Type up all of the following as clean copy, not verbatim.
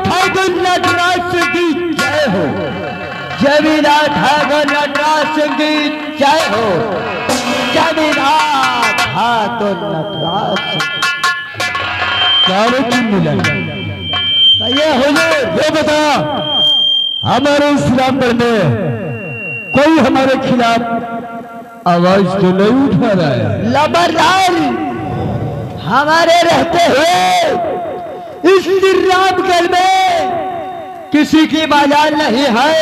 ठाकुर नटराज सिंह की जय हो। जमींदार ठाकुर नटराज सिंह की जय हो। जमींदार ठाकुर नटराज सिंह मिलन ये हुजूर ये बता, हमारे इस्लाम पर में कोई हमारे खिलाफ आवाज तो नहीं उठा रहा है। लबरदार, हमारे रहते हुए इस रामगढ़ में किसी की मजाल नहीं है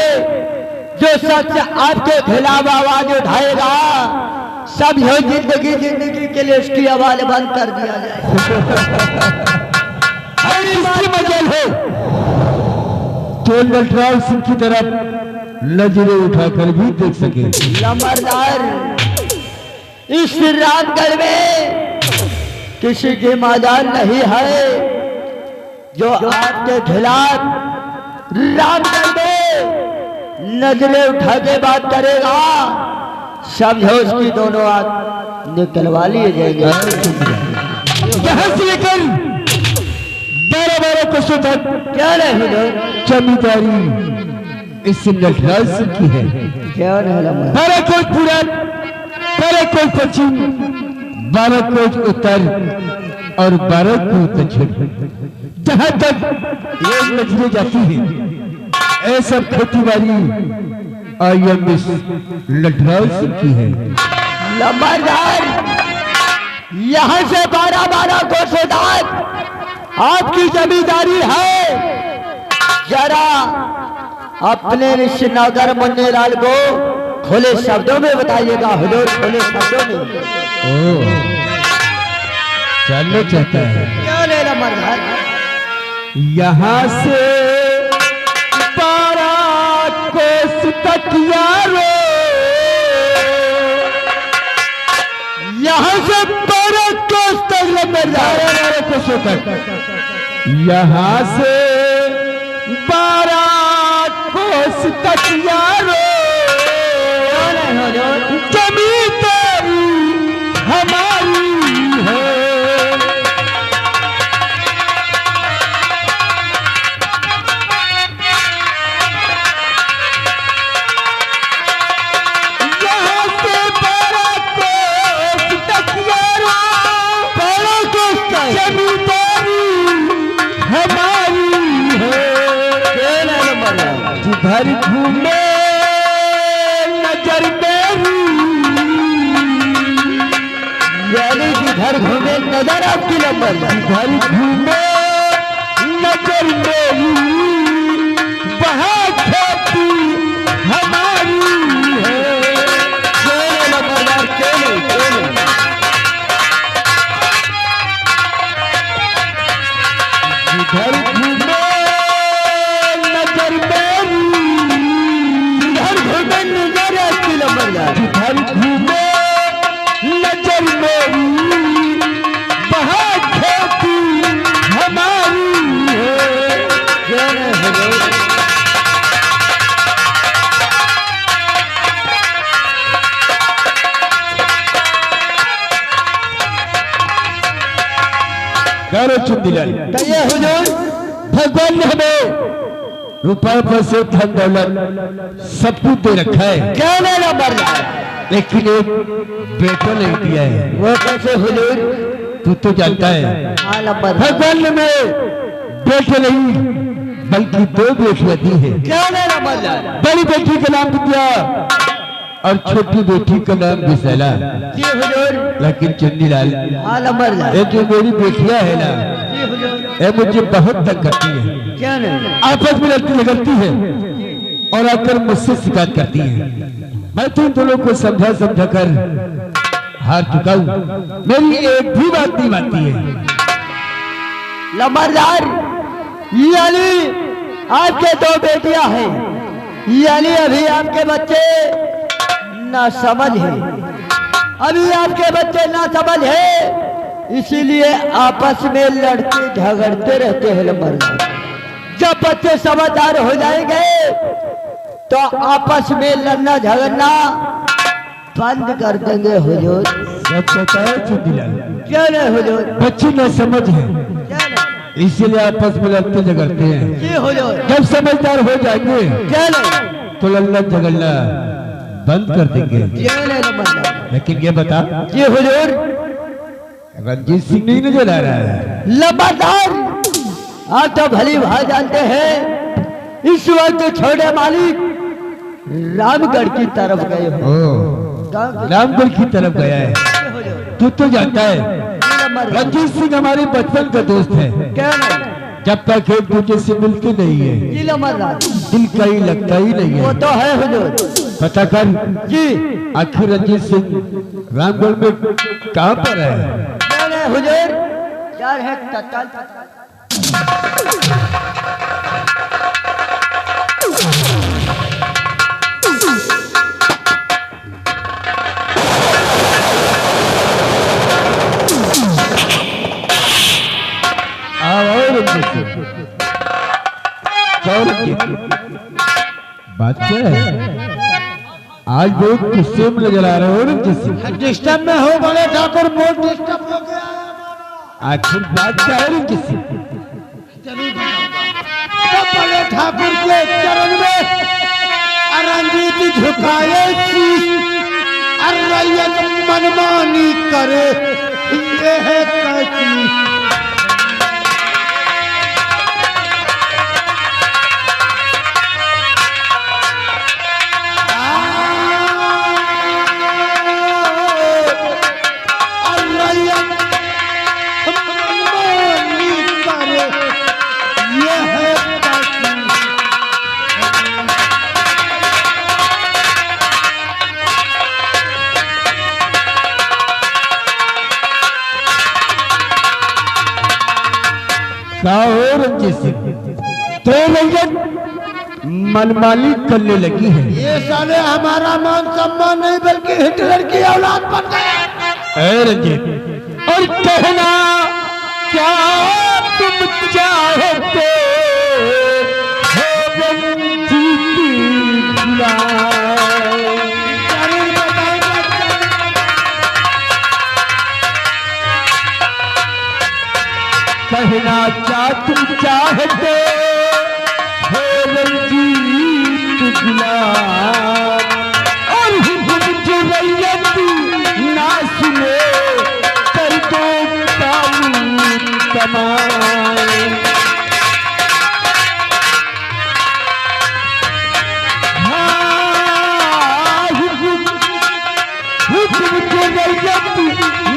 जो सच आपके खिलाफ आवाज उठाएगा। सब यह जिंदगी के लिए इसकी आवाज बंद कर दिया जाए। इसकी मजाल हो तो नटराज सिंह की तरफ नजरें उठाकर भी देख सके। लबरदार, इस रामगढ़ में किसी की मजाल नहीं है जो आपके खिलाफ रामगढ़ में नजरें उठा के बात करेगा। समझो उसकी दोनों आंख निकलवा लिए जाएंगे। यहाँ से लेकर 12-12 कोसों तक क्या नहीं जमींदारी इस नटराज सिंह की है। क्या नहीं 12 कोस पूरब, 12 कोस पश्चिम, 12 कोस उत्तर और 12 कोस दक्षिण। जहां तक ये नजरें जाती है ऐसा खेती बाड़ी IMS नटराज सिंह की है। लंबरदार, यहाँ से 12-12 कोसों तक आपकी जमींदारी है। जरा अपने ऋषिनगर मुन्नीलाल को खुले शब्दों में बताइएगा हुजूर, खुले शब्दों में। जानना चाहता है क्या ले लंबरदार? यहाँ से 12 कोस तक यारो, यहाँ से 12 कोस तक लंबरदार, 12 कोसों तक। यहाँ से 12 कोस तक यारो, जमींदारी हमारी है। यहाँ से 12 कोस तक यारो, 12 कोस तक जमींदारी हमारी है। क्या ले लंबरदार? जिधर घूमे नजर मेरी, यानी जिधर घूमे नजर आपकी लंबरदार। जिधर घूमे नजर मेरी, वहाँ खेती हमारी है। क्या ले लंबरदार? क्या ले? जिधर घूमे नजर मेरी, जिधर घूमे नजर आपकी लंबरदार। जिधर घूमे नजर मेरी, वहाँ खेती हमारी है। क्या ले हुजूर? करो चुंदिलाल, कहिए हुजूर। भगवान ने हमें रुपए पैसे धन दौलत सब कुछ दे रखा है, क्या ले लंबरदार? लेकिन एक बेटा नहीं दिया है। वो कैसे हुजूर? तू तो जानता है हाँ लंबरदार। भगवान ने हमें बेटे नहीं बल्कि 2 बेटियां दी है। क्या ले लंबरदार? बड़ी बेटी का नाम विद्या और छोटी बेटी का नाम विशैला। जी हुजूर। लेकिन चुन्नीलाल, हाँ लंबरदार। ये जो मेरी बेटियां है ना, जी हुजूर। ये मुझे बहुत तंग करती है। क्या नहीं? आपस में लड़ती झगड़ती है और आकर मुझसे शिकायत करती है। मैं तुम दोनों को समझा समझा कर हार चुका हूँ। मेरी एक भी बात नहीं मानती है। लंबरदार, यानी आपके 2 बेटियां हैं, यानी अभी आपके बच्चे ना समझ है, अभी आपके बच्चे ना समझ है, इसीलिए आपस में लड़ते झगड़ते रहते हैं लंबरदार। जब बच्चे समझदार हो जाएंगे तो आपस में लड़ना झगड़ना बंद कर देंगे हुजूर। सब बताओ चुंदीलाल, क्या नहीं हुजूर? बच्ची न समझ है, क्या नहीं? इसीलिए आपस में लड़ते झगड़ते हैं। जी हुजूर। जब समझदार हो जाएंगे तो लड़ना झगड़ना बंद कर देंगे। लेकिन ये बता जी हुजूर। रंजीत सिंह नहीं नजर आ रहा है। लबादार आप तो भली भाई जानते हैं इस वक्त छोटे मालिक रामगढ़ की तरफ गए हो। रामगढ़ की तरफ गया है। तू तो जानता है रंजीत सिंह हमारे बचपन का दोस्त है। क्या नहीं? जब तक एक दूसरे से मिलते नहीं है दिल कहीं लगता ही नहीं है। वो तो है हुजूर। पता कर जी आखिर रंजीत सिंह रामगढ़ में कहाँ पर है? क्या नहीं हुजूर? क्या है तत्काल बात क्या है? आज बहुत गुस्से में नजर आ रहे हो रंजीत सिंह। डिस्टर्ब में हो बड़े ठाकुर, बहुत डिस्टर्ब हो गया। आखिर बात क्या है रंजीत सिंह? बड़े ठाकुर के चरण में रंजीत झुकाए और रैयत मनमानी करे, ये है कैसी। रंजीत सिंह तो रैयत मनमानी करने लगी है। ये साले हमारा मान सम्मान नहीं बल्कि हिटलर की औलाद बन गए। रंजीत और कहना क्या तुम चाहते हो रंजीत कहना क्या तुम चाहते हो रंजीत गुलाम और जो रैयत ना सुने कर दो कानून कमाए। हाँ हुक्म जो रैयत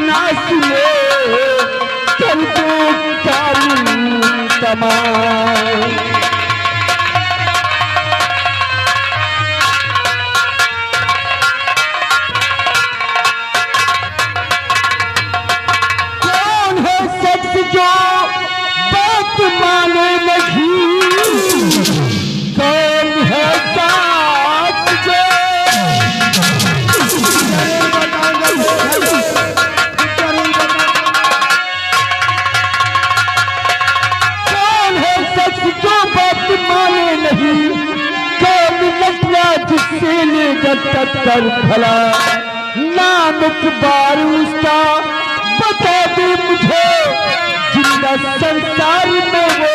ना सुने कर दो कानून कमाए। कौन है शख्स जो बात माने नहीं? कौन है शख्स जो कर भला नाम बार उसका बता दे मुझे, जिंदा संसार में वो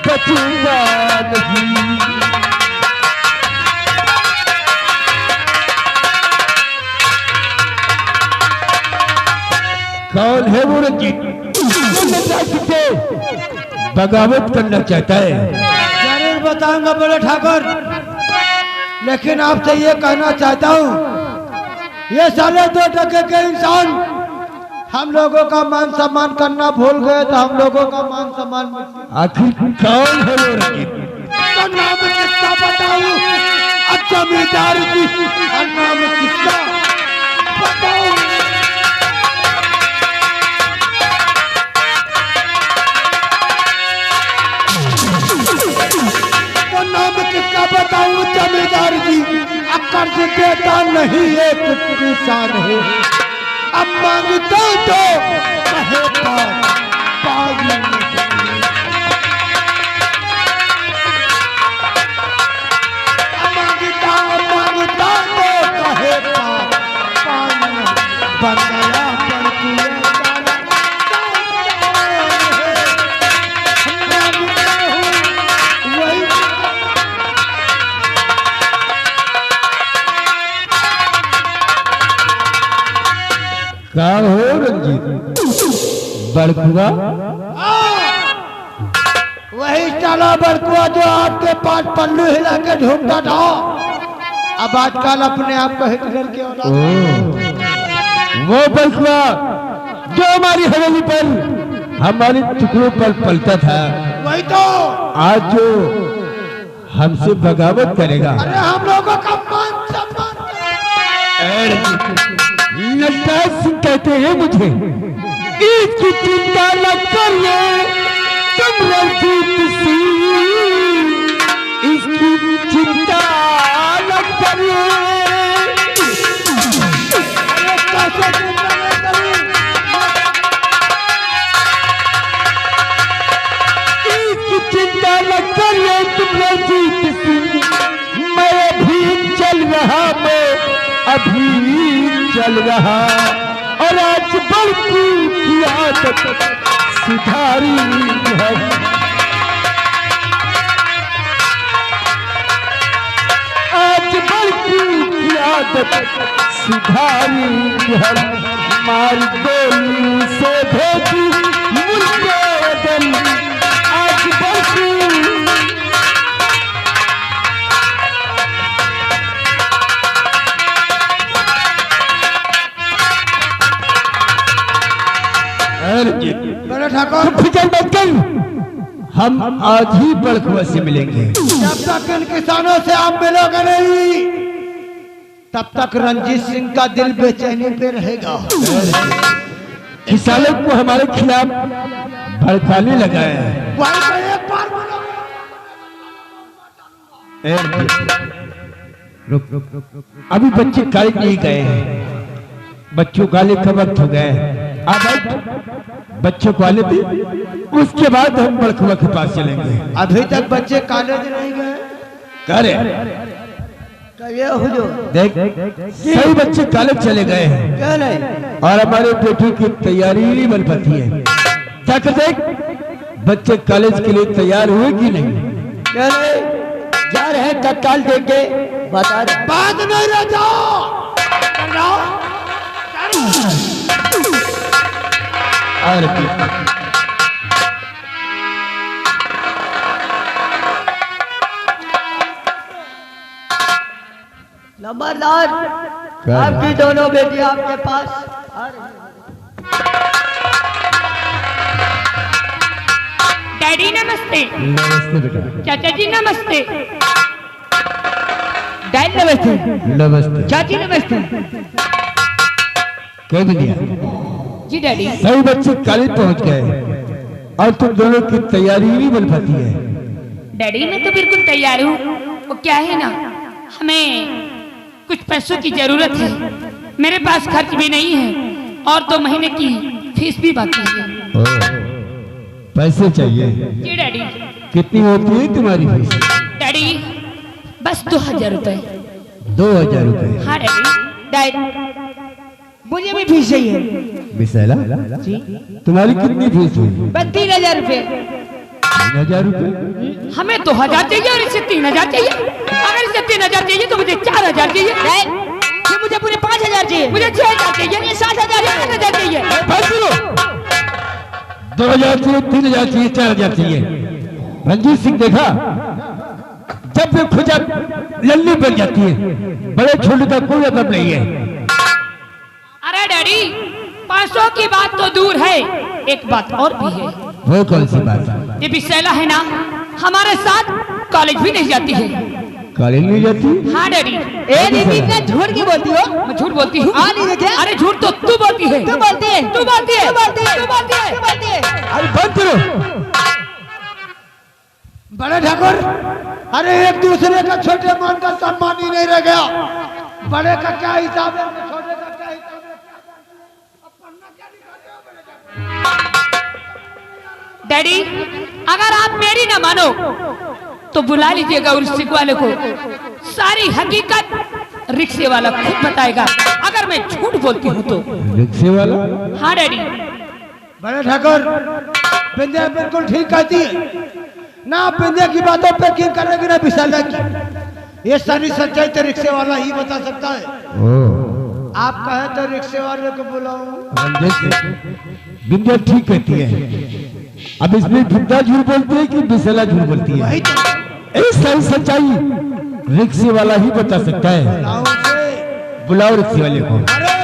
बचूंगा नहीं। कौन है वो रंजीत? बगावत करना चाहता है। जरूर बताऊंगा बड़े ठाकुर, लेकिन आपसे ये कहना चाहता हूँ ये साले 2 टके के इंसान हम लोगों का मान सम्मान करना भूल गए तो हम लोगों का मान सम्मान आखिर कौन है वो रंजीत? तो नाम किसका बताऊं? जमींदार जी नाम किसका बताऊं? तो नाम किसका बताऊं जमींदार जी? कर्ज देता नहीं एक किसान है, अब मांगता तो कहे पाई मांगता तो कहे पानी बन गया का हो रंजीत बड़कुआ? वही चला बड़कुआ जो आपके पास पल्लू हिला के ढूंढता था। अब आजकल अपने आप को हिटलर के औलाद। वो बड़कुआ जो हमारी हवेली पर हमारे टुकड़ों पर पलता था, वही तो आज जो हमसे बगावत करेगा। अरे हम लोगों का मान सम्मान। नटराज सिंह कहते हैं मुझे, इसकी चिंता न करिए तुम रंजीत सिंह, इसकी चिंता न करिए। इसकी चिंता न करिए तुम रंजीत सिंह, मैं भी चल रहा, मैं अभी चल रहा, और आज बड़कू की आदत सुधारी है। आज बड़कू की आदत सुधारी है, मार गोली से भेजी मुझको वतन, आज बड़कू। बड़े ठाकुर फिक्र मत कर, हम आज ही बड़कुआ से मिलेंगे। जब तक इन किसानों से आप मिलोगे नहीं, तब तक रंजीत सिंह का दिल बेचैनी पे रहेगा। किसानों को हमारे खिलाफ भड़काने लगा है। वहीं पे एक बार अभी बच्चे कॉलेज नहीं गए हैं, बच्चों काले का वक्त हो गए हैं। अब बच्चों को आने दे, उसके बाद हम बड़कुआ के पास चलेंगे। अभी तक बच्चे कॉलेज नहीं गए। करे देख, सही बच्चे कॉलेज चले गए हैं। क्या नहीं? और हमारे बेटी की तैयारी नहीं बन पाती है। क्या कर देख, बच्चे कॉलेज के लिए तैयार हुए कि नहीं? क्या नहीं? जा रहे हैं तत्काल देख के बता दे। बात नहीं रह जाओ। और नंबरदार, आपकी दोनों बेटियां आपके पास आ रही हैं। डैडी नमस्ते। नमस्ते बेटा। चाचा जी नमस्ते। डैड नमस्ते। नमस्ते। चाची नमस्ते। कह दिया जी डैडी। सभी बच्चे कॉलेज पहुंच गए और तुम दोनों की तैयारी नहीं बन पाती है। डैडी मैं तो बिल्कुल तैयार हूँ। वो क्या है ना, हमें कुछ पैसों की जरूरत है। मेरे पास खर्च भी नहीं है और 2 महीने की फीस भी बाकी है। पैसे चाहिए? जी डैडी। कितनी होती है तुम्हारी फीस? डैडी बस 2000 रुपए। 2000 रुपए? हाँ डैडी। मुझे भी फीस चाहिए। विशाला जी। तुम्हारी कितनी फीस हुई? बस 3000 रुपए। 3000 रुपए? हमें 2000 चाहिए और इससे 3000 चाहिए। अगर इससे 3000 चाहिए तो मुझे 4000 चाहिए। फिर मुझे पूरे 5000 चाहिए। मुझे 6000 चाहिए। 7000 8000 चाहिए। 2000 चाहिए, 3000 चाहिए, 4000 चाहिए। रंजीत सिंह देखा, जब भी खुजा लल्ली बन जाती है, बड़े छोटे का कोई मतलब नहीं है। अरे डैडी 500 की बात तो दूर है, एक बात और भी है। वो कौन सी बात है? ये बिसेला है ना, हमारे साथ कॉलेज भी नहीं जाती है। कॉलेज नहीं जाती? हाँ डैडी। दीदी इतना झूठ क्यों बोलती हो? मैं झूठ बोलती हूँ? हाँ नहीं देखा? अरे झूठ तो तू बोलती है। तू बोलती है। तू बोलती है। तू बोलती है। तू बोलती है। तू बोलती है। अरे बंद करो। बड़े ठाकुर, अरे एक दूसरे का छोटे मान का सम्मान ही नहीं रह गया। बड़े का क्या हिसाब है, छोटे का क्या हिसाब है? अब पढ़ना क्या निकाले हो बड़े का? डैडी अगर आप मेरी ना मानो तो बुला लीजिएगा उस रिक्शे वाले को। सारी हकीकत रिक्शे वाला खुद बताएगा अगर मैं झूठ बोलती हूँ तो। रिक्शे वाला? हाँ डैडी। बड़े ठाकुर, बिंदे बिल्कुल ठीक कहती है ना। बिंदे की बातों पे यकीन करेगी ना विशाला की। ये सारी सच्चाई तो रिक्शे वाला ही बता सकता है। आप कहे तो रिक्शे वाले को बुलाऊं? बिंदिया ठीक कहती है। अब इसमें बिंदा झूठ बोलती है कि बिसला झूठ बोलती है? वही तो। सही सच्चाई रिक्शे वाला ही बता सकता है। बुलाओ रिक्शे वाले को। अरे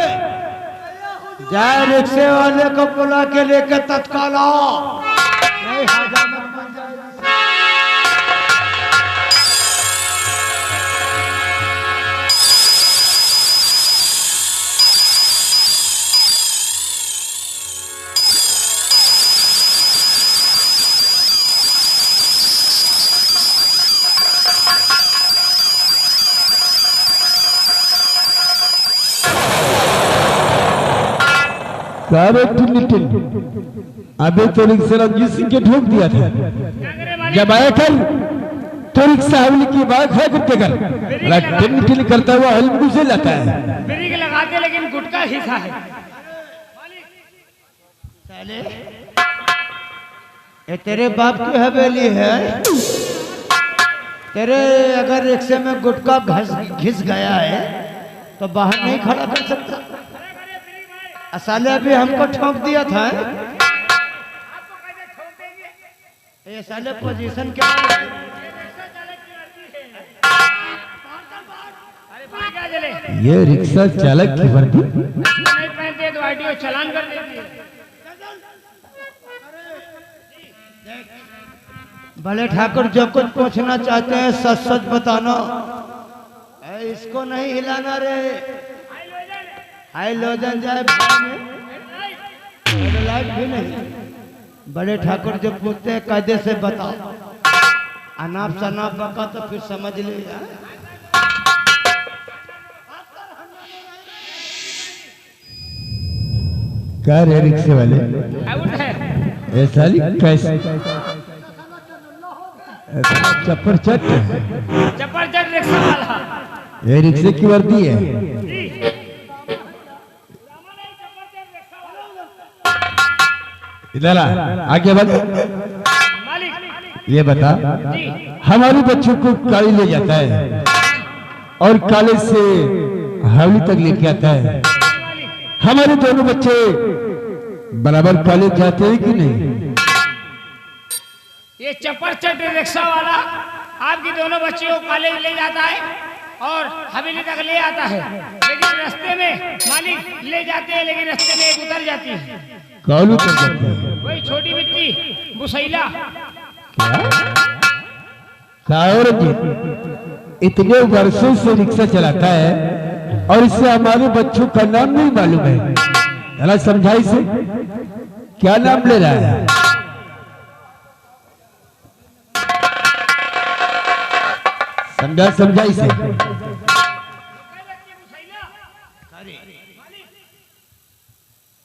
जाए रिक्शे वाले को बुला के लेकर तत्काल आओ, नहीं हजामत बन जाएगी। अबे तो रिक्शा रंजीत सिंह के ठोक दिया था। जब आया कल तो रिक्शा हवली की बात है कुत्ते कर टिन करता हुआ हल्कू से लाता है। ब्रेक लगाते लेकिन गुटका हिस्सा है। ये तेरे बाप की हवेली है। तेरे अगर रिक्शे में गुटका घिस गया है तो बाहर नहीं खड़ा कर सकता। साले अभी हमको ठोक दिया था। ये साले पोजीशन क्या है? ये रिक्शा चालक की वर्दी नहीं पहनते तो आईटीओ चालान कर देती है। भले ठाकुर जो कुछ पूछना चाहते हैं सच सच बताना। इसको नहीं हिलाना रे। हाइलोजन जाए लाइट भी नहीं। बड़े ठाकुर जो पूछते हैं कायदे से बताओ। अनाप शनाप बका तो फिर समझ ले। क्या रे रिक्शे वाले ऐसा कैसे चप्पर चट रिक्शा वाला ये रिक्शे की वर्दी है। इधर आगे बढ़। ये बता हमारे बच्चों को काली ले जाता है और काले से हावली तक लेके आता है। हमारे दोनों बच्चे बराबर कॉलेज जाते हैं कि नहीं? ये चप्पर चट रिक्शा वाला आपकी दोनों बच्चियों को कॉलेज ले जाता है और हवेली तक ले आता है, लेकिन रास्ते में मालिक ले जाते हैं, लेकिन रास्ते में एक उतर जाती है। कौन उतर जाती है? वही छोटी बिट्टी बुसैला। इतने वर्षों से रिक्शा चलाता है और इससे हमारे बच्चों का नाम नहीं मालूम है। जरा समझाई से क्या नाम ले रहा है? समझाई से।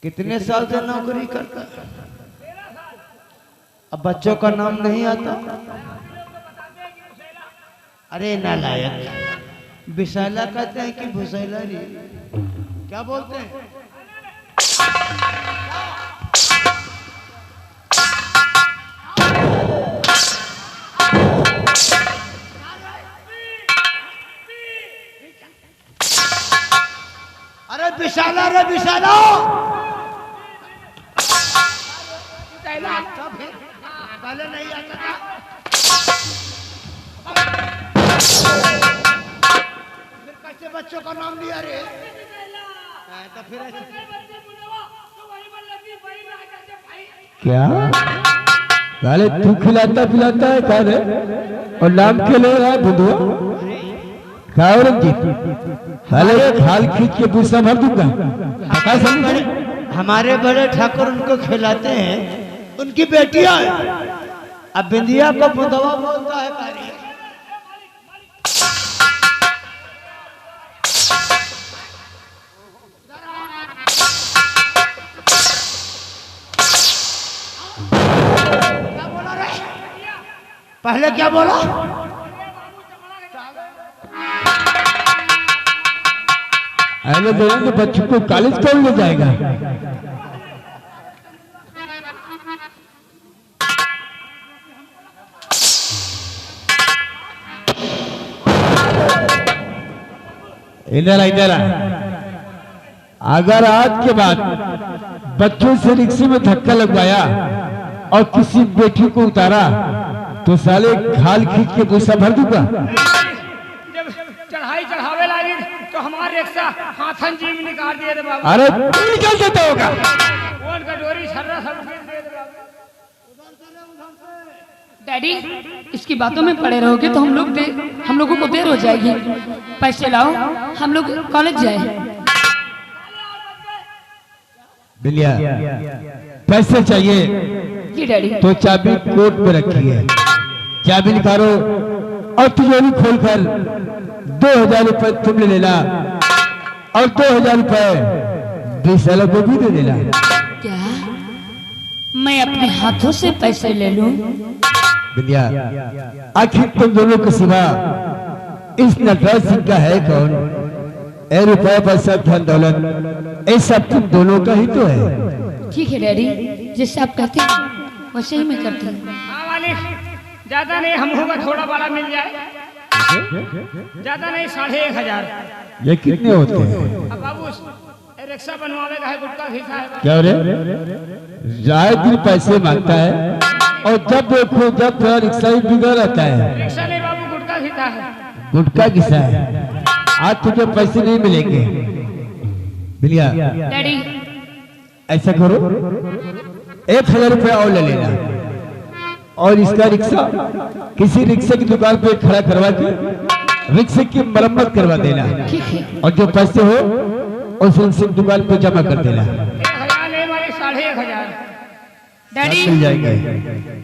कितने साल से नौकरी करता है? अब बच्चों का नाम नहीं आता। अरे नालायक, विशाला कहते हैं कि भुसैला री? क्या बोलते हैं? अरे विशाला रे विशाला। पहले नहीं आता था। फिर कैसे बच्चों का नाम लिया रे? तो फिर क्या साले तू खिलाता पिलाता है क्या रे? और नाम के ले रहा है बुधुआ? क्या औरंगजेब साले खाल खींच के पूछा भर दूंगा। हमारे बड़े ठाकुर उनको खिलाते हैं, उनकी बेटियां है। अब बिंदिया को बुधवा बोलता है कार्य। क्या बोला रे? पहले क्या बोला? अरे बोला तो बच्चों को कॉलेज कौन ले जाएगा? इधर इधर अगर आज के बाद बच्चों से रिक्शे में धक्का लगवाया और किसी बेटी को उतारा तो साले खाल खींच के भूसा भर दूंगा। जब चढ़ाई चढ़ावे लगी तो हमारे रिक्शा हाथन जी में निकाल दिए थे बाबू। अरे निकल देता होगा। कौन कटोरी छर्रा सब डैडी, इसकी बातों में पड़े रहोगे तो हम लोगों को देर हो जाएगी। पैसे लाओ, हम लोग कॉलेज जाए। बिलिया पैसे चाहिए जी डैडी। तो चाबी कोट में रखी है, चाबी निकालो और तिजोरी खोलकर 2000 रुपए तुम ले लेना और 2000 रुपए 20 सालों को भी दे देना। क्या मैं अपने हाथों से पैसे ले लूं? बिलिया आखिर तुम दोनों के सिवा इस नटराज सिंह का है कौन? ए रुपया पैसा धन दौलत ये सब तुम दोनों का ही तो है। ठीक है डैडी, जैसे आप कहते हैं वैसे ही मैं करती हूँ। हाँ मालिक, ज्यादा नहीं, हम होगा थोड़ा बड़ा मिल जाए। ज्यादा नहीं, 1500। ये कितने होते हैं? अब बाबू रिक्शा बनवावे का है, गुटका खींचा है। क्या रे? जाए दिन पैसे मांगता है और जब देखो जब थोड़ा रिक्शा ही बिगड़ रहता है। रिक्शा नहीं बाबू, गुटका खींचा है। गुटका किसा है? आज तुझे पैसे नहीं मिलेंगे। बिलिया डैडी ऐसा करो 1000 रुपया और ले लेना और इसका रिक्शा किसी रिक्शे की दुकान पे खड़ा करवा के रिक्शे की मरम्मत करवा देना। ठीक है। और जो पैसे हो उस रिक्शे की दुकान पे जमा कर देना। 1000 नहीं मारे, 1500। डैडी मिल जाएंगे।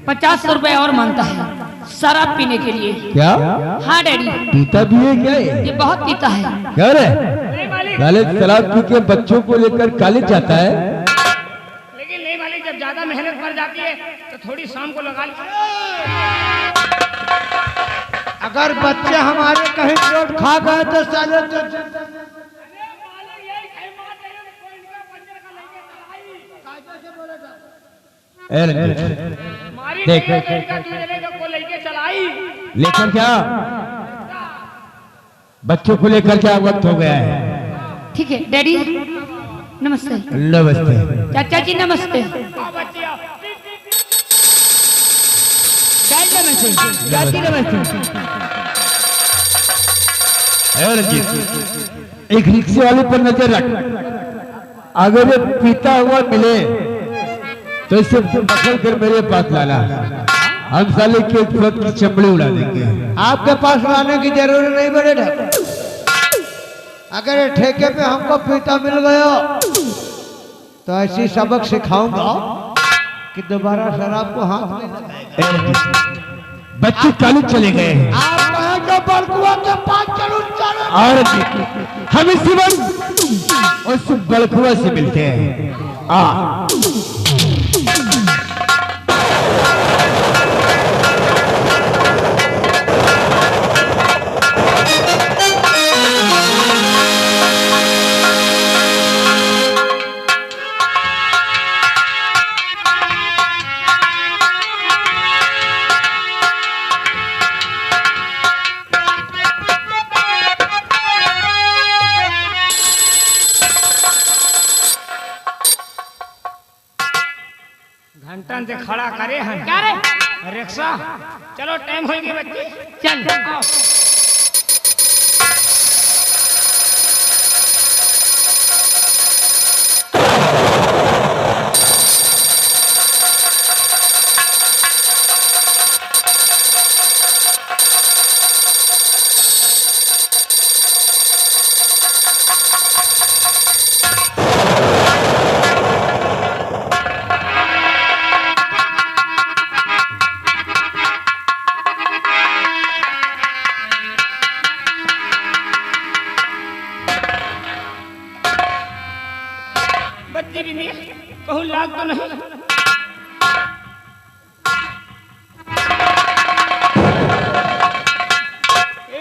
50 रुपए और मांगता है शराब पीने के लिए। क्या? हाँ डैडी। पीता भी है क्या ये बहुत पीता है। क्या रे? कॉलेज शराब पी के बच्चों को लेकर कॉलेज जाता है। लेकिन नहीं मालिक, जब ज्यादा मेहनत पड़ जाती है तो थोड़ी शाम को लगा ली। अगर बच्चे हमारे कहीं चोट खा गए तो साले तो देख लेकिन क्या बच्चों को लेकर क्या वक्त हो गया है। ठीक है डैडी, नमस्ते। नमस्ते चाचा जी, नमस्ते। डैडी नमस्ते। चाची नमस्ते। एक रिक्शे वाले पर नजर रख, अगर ये पीता हुआ मिले तो इसे पकड़ कर मेरे पास लाना। हम साले के तुरंत की चमड़ी उड़ा देंगे। आपके पास लाने की जरूरत नहीं बड़े ढक। अगर ये ठेके पे हमको पीता मिल गया तो ऐसी सबक सिखाऊंगा कि दोबारा शराब को हाथ में लगाएगा। बच्चे कॉलेज चले गए हैं। आप कहेंगे बड़कुआ के पास चलूं और हम इसी वक्त उस बड़कुआ से मिलते हैं। घंटन से खड़ा करे हैं। क्या रे? रिक्शा। चलो टाइम हो गई बच्चे, चल आओ। बच्चे भी नहीं, कहूँ लाग तो नहीं।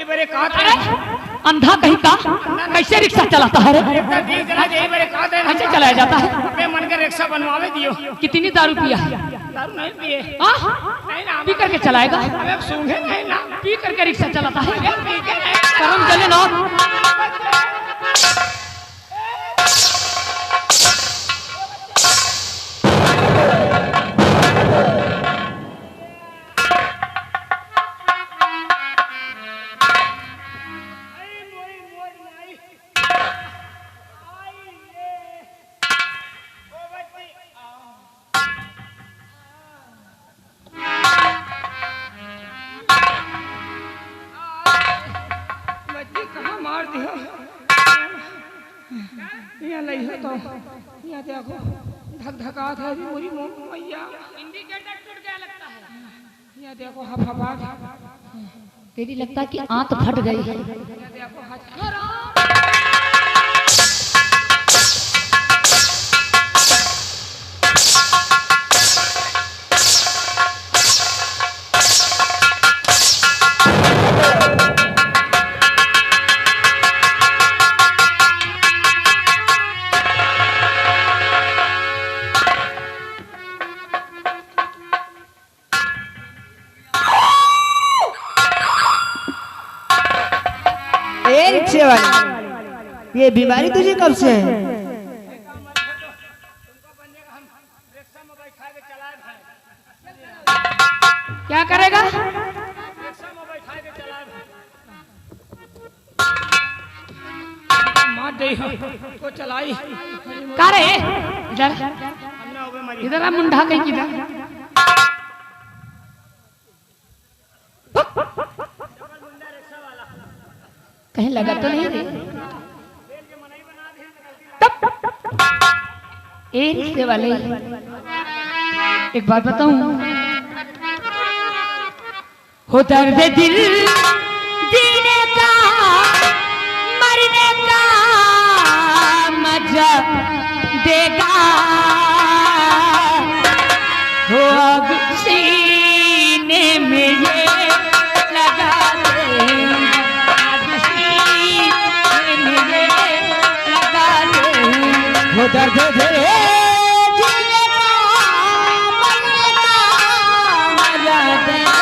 बड़े अंधा कहीं का कैसे रिक्शा चलाता है? कैसे चलाया जाता है? मन कर रिक्शा बनवावे दियो। कितनी दारू पिया है? दारू नहीं पिए। पी करके चलाएगा? पी करके रिक्शा चलाता है? करम चले ना। मार दियो यहाँ लई हो तो यहाँ देखो धक धकात है मेरी मैया इंडिकेटर टूट गया लगता है यहाँ देखो हफाबाद तेरी लगता है कि आंत फट गई है। यहाँ देखो रिक्शे वाले, ये बीमारी तुझे कब से है? क्या करेगा? मार दे तो चलाई का रे इधर इधर आ मुंडा कहीं किधर कहीं लगा तो नहीं रे रिक्शे वाले एक बात बताऊं हो दर्द दिल जीने का मरने का मजा देगा हो आग सीने में ये लगा दे आग सीने में ये लगा दे वो दर्द दे जीने का मरने का मजा देगा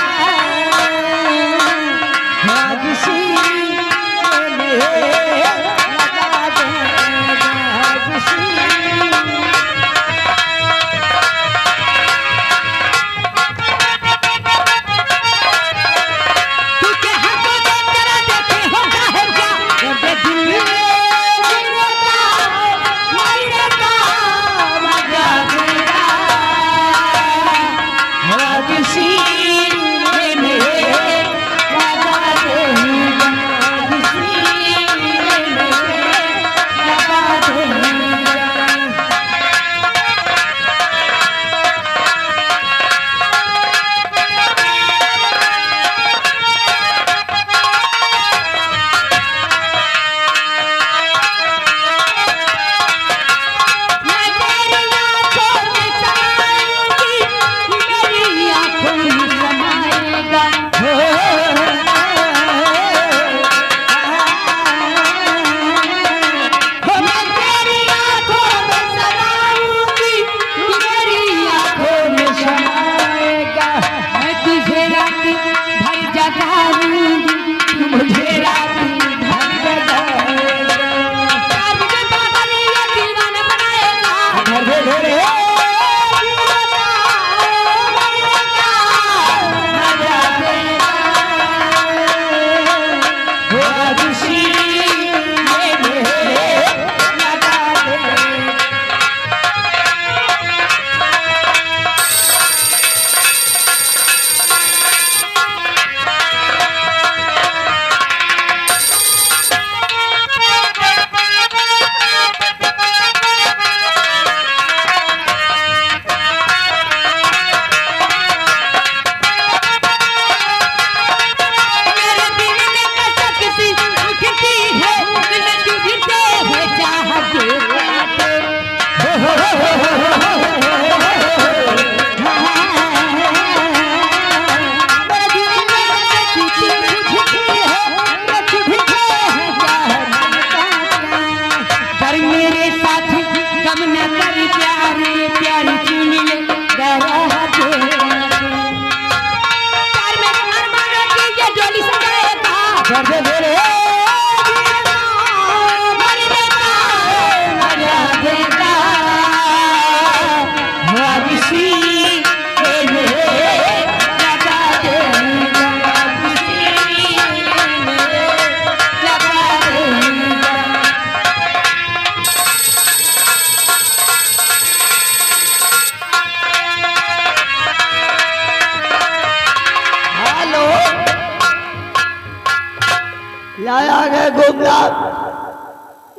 लाया गए घूमला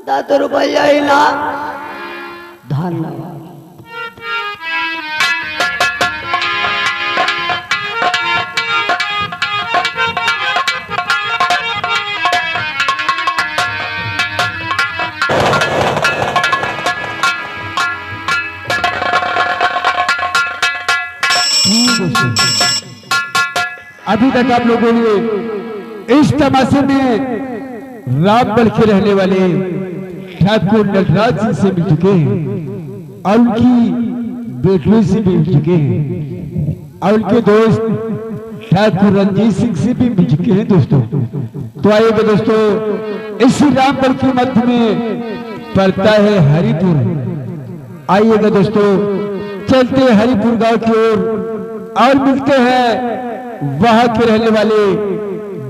10 रुपया ही ला। धन्यवाद। अभी तक आप लोगों ने इस तमाशे में रामगढ़ के रहने वाले ठाकुर नटराज सिंह से मिल चुके हैं और उनकी बेटियों से भी मिल चुके हैं और उनके दोस्त ठाकुर रंजीत सिंह से भी मिल चुके हैं दोस्तों। तो आइएगा दोस्तों, इसी रामगढ़ के मध्य में पड़ता है हरिपुर। आइएगा दोस्तों, चलते हैं हरिपुर गांव की ओर और मिलते हैं वहां के रहने वाले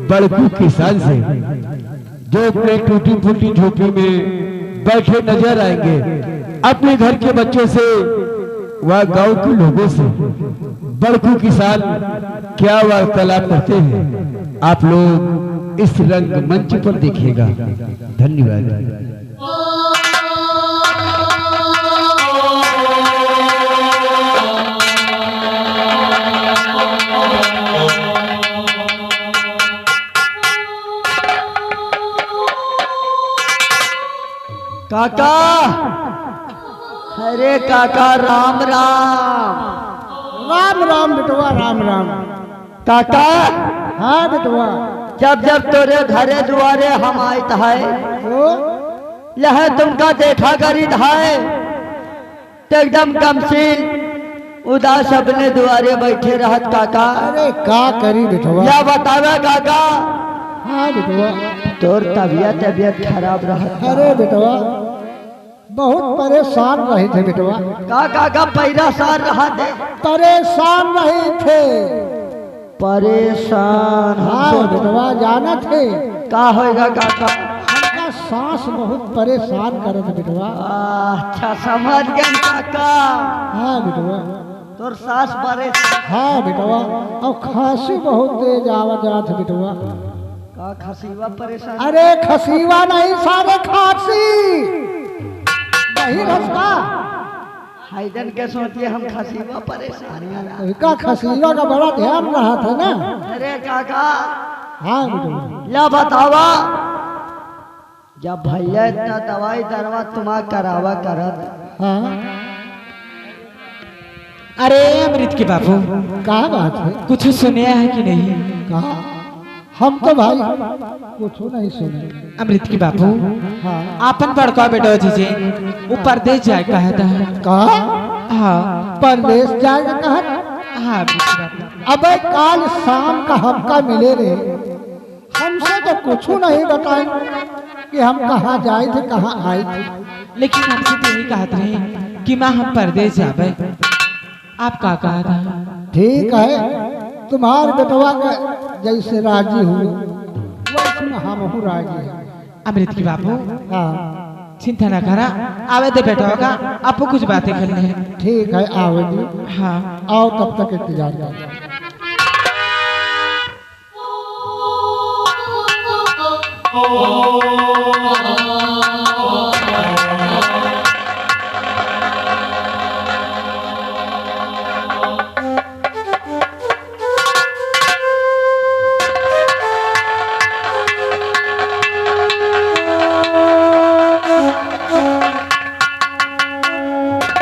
बड़कू किसान से, जो अपने टूटी फूटी झोपड़ी में बैठे नजर आएंगे, अपने घर के बच्चों से वह गांव के लोगों से बड़कू किसान क्या वार्तालाप करते हैं, आप लोग इस रंग मंच पर देखिएगा। धन्यवाद। काका, अरे काका राम राम। राम राम बेटवा, राम राम। काका, हाँ बेटवा। जब जब तोरे घरे दुआरे हम आयत है, यह तुमका देखा करीत है, तो एकदम गमशील उदास अपने दुआरे बैठे रहत काका। अरे का करी बेटवा? या बतावे काका। हाँ बेटवा। तोर तबियत खराब रहत। अरे बेटवा बहुत परेशान रहे थे बेटवा। काका परेशान रहा थे? परेशान रहे थे। परेशान? हाँ बेटवा, जाना थे का होएगा काका? हमका सांस बहुत परेशान करत बेटवा। अच्छा समझ गए काका। हाँ बेटवा। तोर सांस परेशान? हाँ बेटवा, और खांसी बहुत तेज आवा जात बेटवा। का खसीवा परेशान? अरे खसीवा नहीं, सारे खांसी नहीं रसका। हाइडन के सोचिए हम खसीवा परेशान। का खसीवा का बड़ा ध्यान रहा था ना। अरे काका। हाँ बेटवा। ला बतावा, जब भैया इतना दवाई दरवा तुम्हारा करावा करत। हाँ। अरे अमृत के बाबू, क्या बात है? कुछ सुने है कि नहीं? कहा? हम तो भाई कुछ नहीं सुने। अमृत के बाबू, हाँ। आपन बड़का बेटा जीजे वो परदेश जाए कहा था। कहा? हाँ परदेश जाएगा कहा? हाँ अमृत के बाबू। अबे काल शाम का हमका मिले रे, हमसे तो कुछ नहीं बताए कि हम कहाँ जाए थे, कहाँ आए थे। लेकिन हमसे तो यही कहते रहे कि माँ हम परदेश जावे। आप का कहा था? ठीक है, तुम्हारे बेटवा का जैसे राजी हुई वैसे हम राजी हैं। अमृत के बाबू, हाँ चिंता न करा, आवे दे बेटा होगा, आपको कुछ बातें करनी है। ठीक है, आओ जी। हाँ आओ, तब तक इंतजार करो।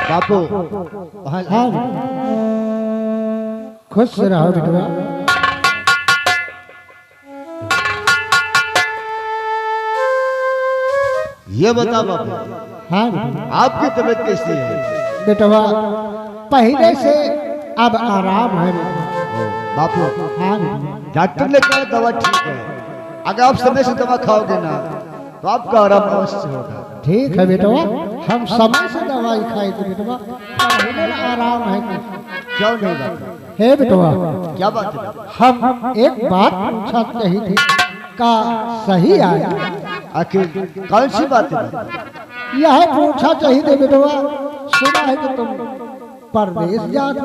बापू हाँ खुश रहो बेटवा। ये बता बापू, हाँ बेटवा। आपकी तबीयत कैसी है? बेटवा पहले से अब आराम है बेटवा। बापू हाँ बेटवा। डॉक्टर ने कहा दवा ठीक है, अगर आप समय से दवा खाओगे ना तो आपका आराम अवश्य होगा। ठीक है बेटवा, हम समय से दवाई खाए थे बेटवा, पहले आराम है। क्यों नहीं बापू? हे बेटवा, क्या बात है? हम एक बात पूछा चाहिए थी, का सही आया? आखिर कौन सी बात है? यह पूछा चाहिए थे बेटवा, सुना है कि तुम परदेश जाते।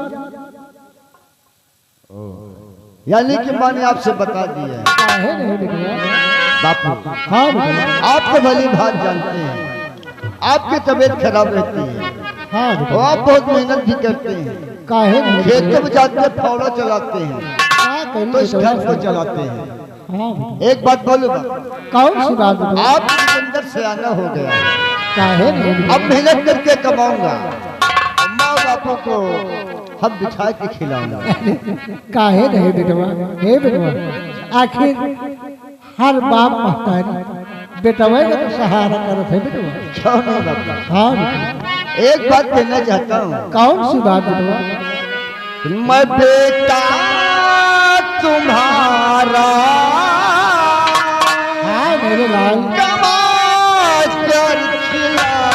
यानी कि माँ ने आपसे बता दिया है। काहे नहीं बेटवा? बापू हाँ बेटवा। आप तो भली बात जानते हैं, आपकी तबीयत खराब रहती है हाँ और बेटवा। आप बहुत मेहनत भी करते हैं, काहे नहीं खेतों में जाते हैं, फावड़ा चलाते हैं, क्या करूं तो इस बेटवा? घर को चलाते हैं। हाँ बेटवा। एक बात बोलूँ, कौन सी बात बेटवा? आप अंदर से आना हो गया है। काहे नहीं बेटवा? अब मेहनत करके कमाऊंगा, माँ बापू को हम बिठा के खिलाऊंगा। काहे नहीं बेटवा? हे बेटवा, आखिर हर बाप महतारी बेटवा का तो सहारा करत है बेटवा। क्यों नहीं बापू? हाँ बेटवा। एक बात कहना चाहता हूँ, कौन सी बात बेटवा? मैं बेटा तुम्हारा हाँ मेरे लाल। कमा कर खिलाऊं।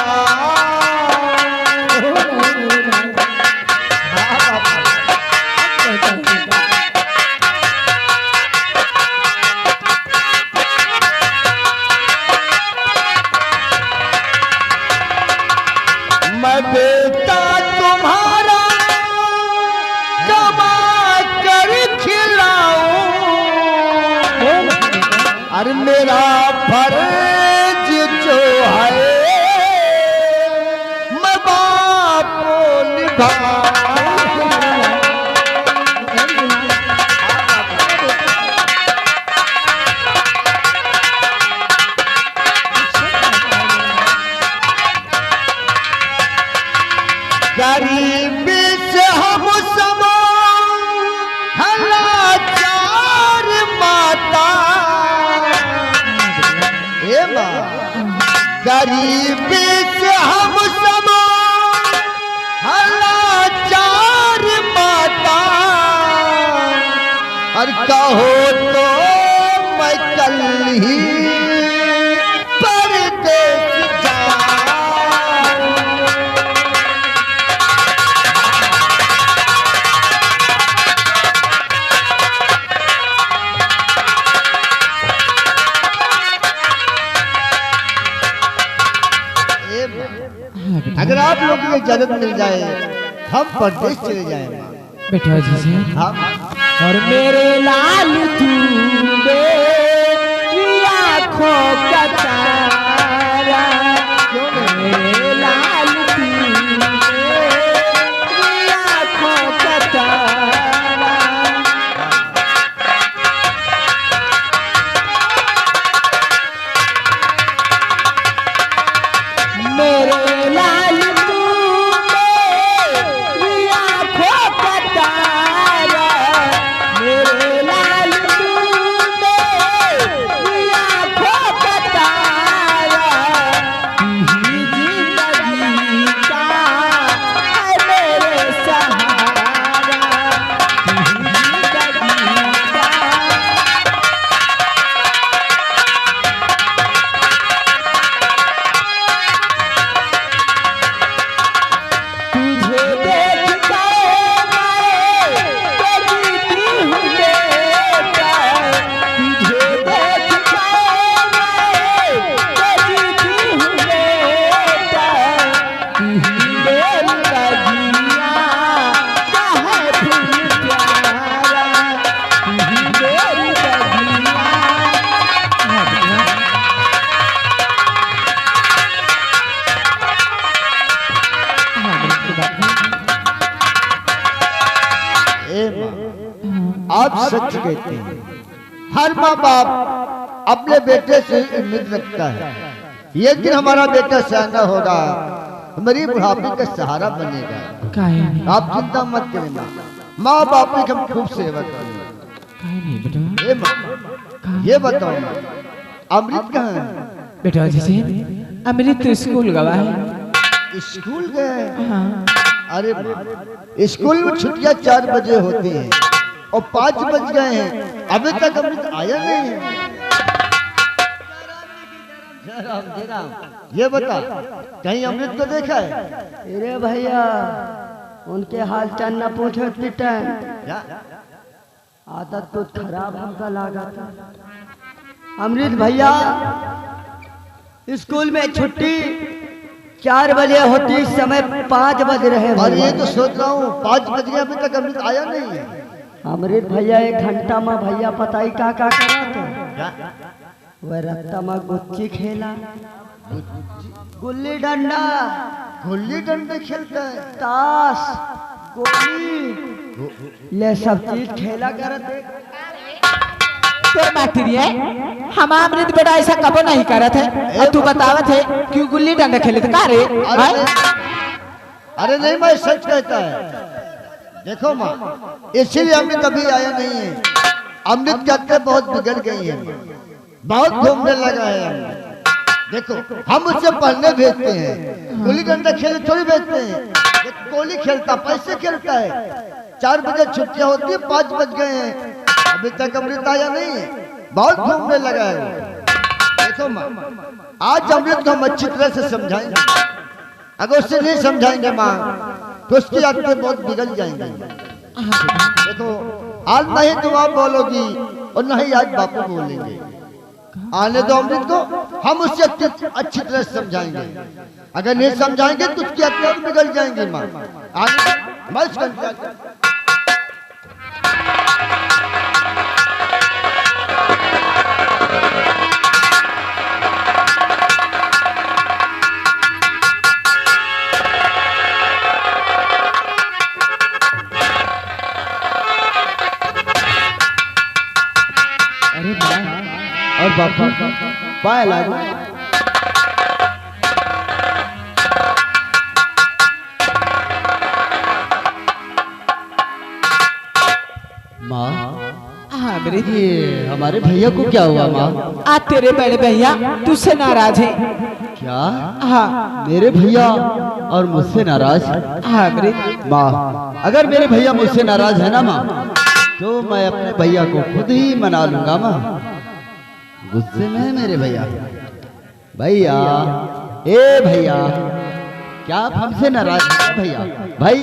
मैं बेटा तुम्हारा कमा कर खिलाऊं। अरे मेरा फर्ज जो है मैं बाप को निभाऊं। गरीबी से हम लाचार माता, ए माँ, गरीबी से हम लाचार माता, और कहो तो मैं कल ही परदेस जाऊं। अगर आप लोग को इजाजत मिल जाए हम परदेश चले जाए माँ। बेटा जी से हम और मेरे लाल तू मेरी आँखों का तारा, मेरे लाल तू मेरी आँखों का तारा। मेरे लाल तू मेरी आँखों का तारा, मेरे लाल तू मेरी आँखों का तारा। तू ही जिंदगी का है मेरे सहारा, तू ही जिंदगी का। तुझे देखकर मैं जीती हूँ बेटा, तुझे देखकर मैं जीती हूँ बेटा। तू ही मेरी बगिया का है फूल प्यारा, तू ही मेरी बगिया। ए माँ, आप सच कहते हैं, हर माँ बाप अपने बेटे से उम्मीद रखता है ये दिन हमारा बेटा सियाना होगा, हमारी बुढ़ापे का सहारा बनेगा। काहे नहीं, आप चिंता मत करें माँ, माँ बाप की हम खूब सेवा करेंगे। काहे नहीं बेटा। ए माँ, ये बताओ माँ, अमृत कहाँ है? बेटा जी से अमृत तो स्कूल गवा है। स्कूल गए? हाँ अरे माँ, स्कूल में छुट्टियां 4 बजे होती हैं और 5 बज गए हैं, अभी तक अमृत आया नहीं है। ये बता, कहीं अमृत को देखा है? अरे भैया उनके हाल चाल न पूछो इतनी टाइम, क्या? आदत तो खराब हमका लगा था। अमृत भैया स्कूल में छुट्टी 4 बजे होती, इस समय 5 बज रहे हैं और ये भैया। तो सोच रहा हूँ 5 बज गए, अभी तक अमृत आया नहीं है। अमृत भैया 1 घंटा में भैया पता ही का करत वह रत्ता में गुच्ची खेला, गुल्ली डंडा खेलता है, ताश गोली ये सब चीज खेला करते। तो माटिरिया हम अमृत बेटा ऐसा कबो नहीं करत है और तू बतावत है क्यों गुल्ली डंडा खेले थे का रे? अरे नहीं, मैं सच कहता है। देखो माँ, इसीलिए हमने कभी आया नहीं है। अमृत कहते बहुत बिगड़ गई है, बहुत घूमने लगा है। देखो हम उससे पढ़ने भेजते हैं, गुल्ली डंडा खेले थोड़ी भेजते हैं। गोली खेलता, पैसे खेलता है। 4 बजे छुट्टियां होती है, 5 बज गए हैं, अभी तक अमृत आया नहीं है, बहुत घूमने लगा है। देखो माँ, आज अमृत को हम अच्छी तरह से समझाएंगे। अगर उससे नहीं समझाएंगे माँ तो उसकी आदतें बहुत बिगड़ जाएंगी। देखो आज नहीं तो आप बोलोगी और नहीं आज बापू बोलेंगे। आने दो अमृत को, हम उससे अच्छी तरह से समझाएंगे। अगर नहीं समझाएंगे तो उसकी आदतें बिगड़ जाएंगी माँ। आगे मैं और बापू पाए लागू माँ। हाँ अमृत, ये हमारे भैया को क्या हुआ माँ? आज तेरे बड़े भैया तुझसे नाराज है। क्या? हाँ मेरे भैया और मुझसे नाराज? हाँ अमृत, माँ अगर मेरे भैया मुझसे नाराज है ना माँ तो मैं अपने भैया को खुद ही मना लूंगा माँ। गुस्से में है मेरे भैया। भैया ए भैया, क्या आप हमसे नाराज हैं भैया? भाई